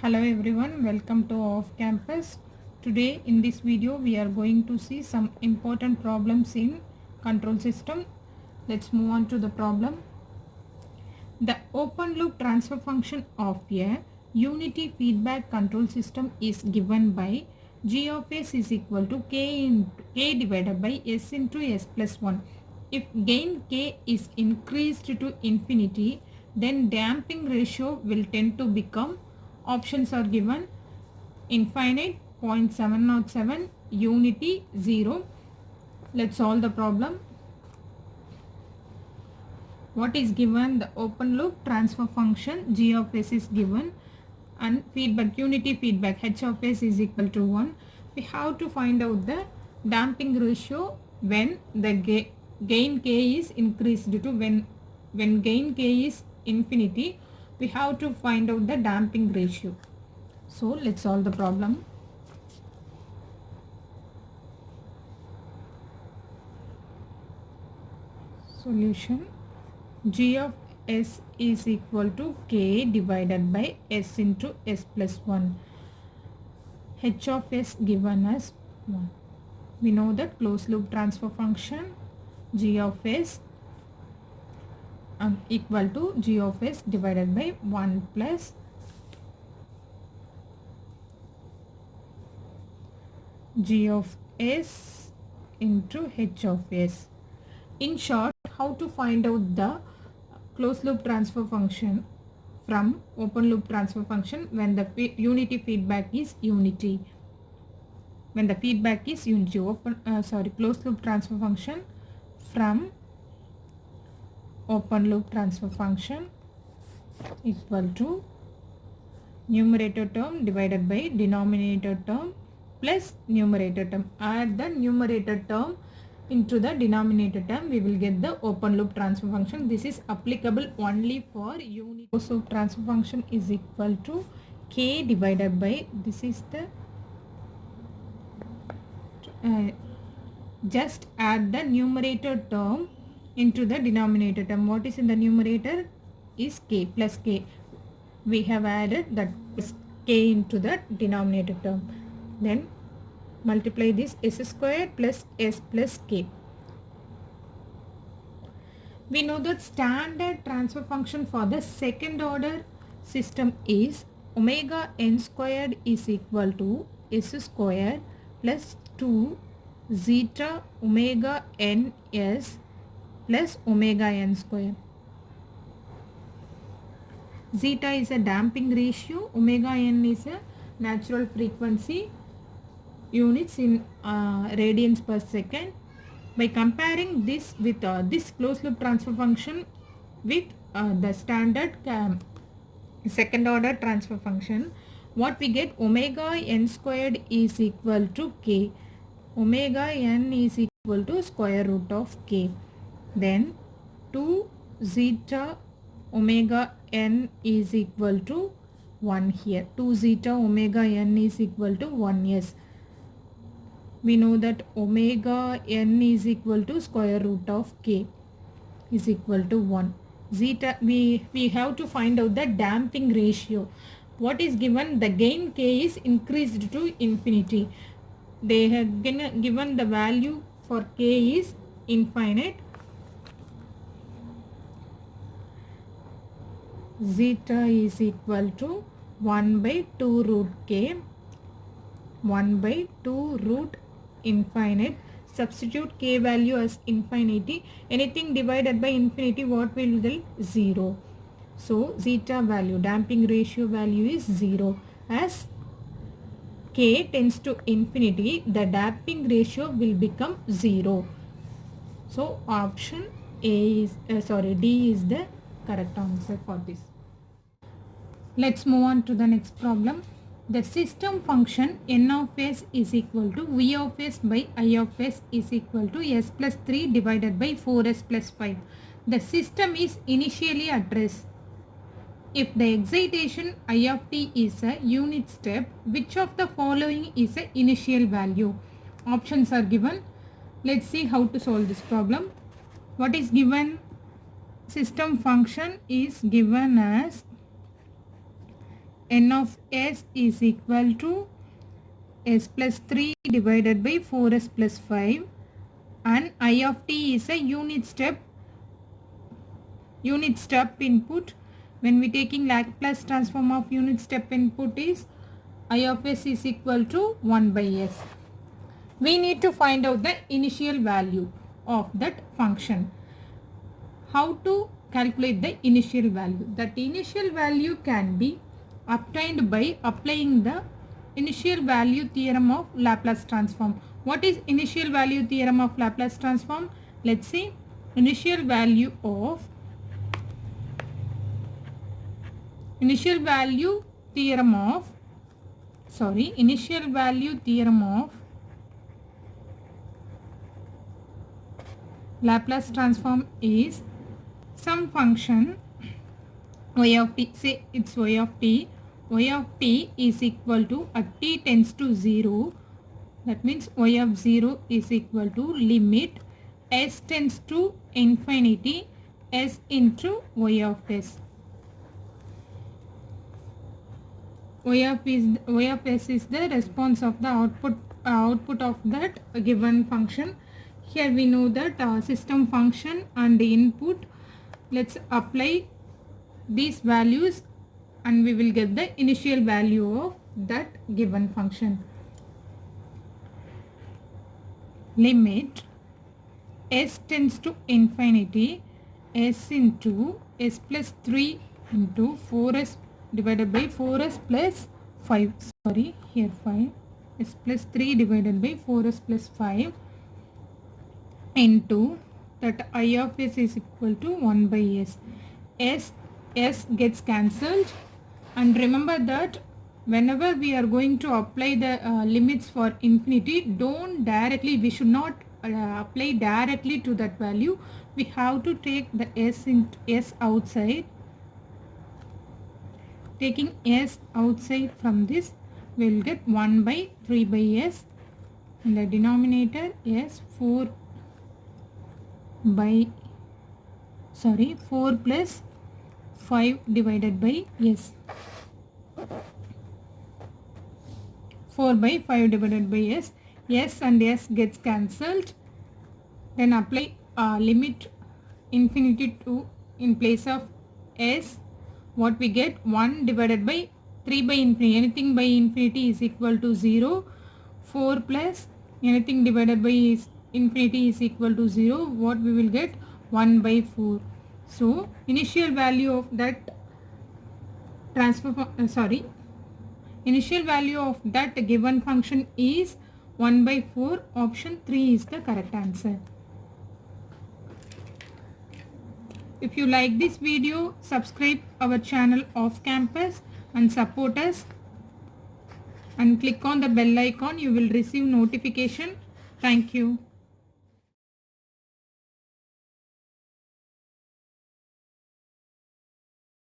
Hello everyone, welcome to Off Campus. Today in this video we are going to see some important problems in control system. Let's move on to the problem. The open loop transfer function of a unity feedback control system is given by g of s is equal to k divided by s into s plus 1. If gain k is increased to infinity, then damping ratio will tend to become, options are given, infinite, 0.707, unity, 0. Let's solve the problem. What is given? The open loop transfer function g of s is given and feedback, unity feedback, h of s is equal to 1. We have to find out the damping ratio when the gain k is increased to when gain k is infinity. We have to find out the damping ratio. So let's solve the problem. Solution: g of s is equal to k divided by s into s plus 1. h of s given as 1. We know that closed loop transfer function g of s equal to g of s divided by 1 plus g of s into h of s. In short, how to find out the closed loop transfer function from open loop transfer function when the unity feedback is unity. When the feedback is unity, closed loop transfer function from open loop transfer function equal to numerator term divided by denominator term plus numerator term. Add the numerator term into the denominator term, we will get the open loop transfer function. This is applicable only for unity. Closed loop transfer function is equal to k divided by, this is the just add the numerator term into the denominator term. What is in the numerator is k plus k. We have added that k into the denominator term. Then multiply this s square plus s plus k. We know that standard transfer function for the second order system is omega n squared is equal to s square plus 2 zeta omega n s plus omega n square. Zeta is a damping ratio, omega n is a natural frequency, units in radians per second. By comparing this with this closed loop transfer function with the standard second order transfer function, what we get? Omega n squared is equal to k. Omega n is equal to square root of k. Then 2 zeta omega n is equal to 1 here. 2 zeta omega n is equal to 1. Yes. We know that omega n is equal to square root of k is equal to 1. Zeta, we have to find out the damping ratio. What is given? The gain k is increased to infinity. They have given the value for k is infinite. Zeta is equal to 1 by 2 root k, 1 by 2 root infinite. Substitute k value as infinity. Anything divided by infinity, what will get? 0. So zeta value, damping ratio value is 0. As k tends to infinity, the damping ratio will become 0. So option A is D is the correct answer for this. Let's move on to the next problem. The system function n of s is equal to v of s by I of s is equal to s plus 3 divided by 4s plus 5. The system is initially at rest. If the excitation I of t is a unit step, which of the following is a initial value? Options are given. Let's see how to solve this problem. What is given? System function is given as n of s is equal to s plus 3 divided by 4s plus 5, and I of t is a unit step input. When we taking Laplace transform of unit step input is I of s is equal to 1 by s. We need to find out the initial value of that function. How to calculate the initial value? That initial value can be obtained by applying the initial value theorem of Laplace transform. What is initial value theorem of Laplace transform? Let's see. Initial value theorem of Laplace transform is some function y of t, say it's y of t is equal to at t tends to 0, that means y of 0 is equal to limit s tends to infinity s into y of s. Y of s is the response of the output of that given function. Here we know that system function and the input. Let's apply these values and we will get the initial value of that given function. Limit s tends to infinity s into s plus 3 into 4s divided by 4s plus 5. Sorry, here 5. S plus 3 divided by 4s plus 5 into that I of s is equal to 1 by s. S gets cancelled, and remember that whenever we are going to apply the limits for infinity, we should not apply directly to that value. We have to take the s outside. Taking s outside from this, we will get 1 by 3 by s. In the denominator, s 4 plus 5 divided by s. 4 by 5 divided by s. S and s gets cancelled. Then apply limit infinity to in place of s. What we get? 1 divided by 3 by infinity. Anything by infinity is equal to 0. 4 plus anything divided by infinity is equal to 0. What we will get? 1 by 4. So initial value of that initial value of that given function is 1 by 4. Option 3 is the correct answer. If you like this video, subscribe our channel Off Campus and support us, and click on the bell icon. You will receive notification. Thank you.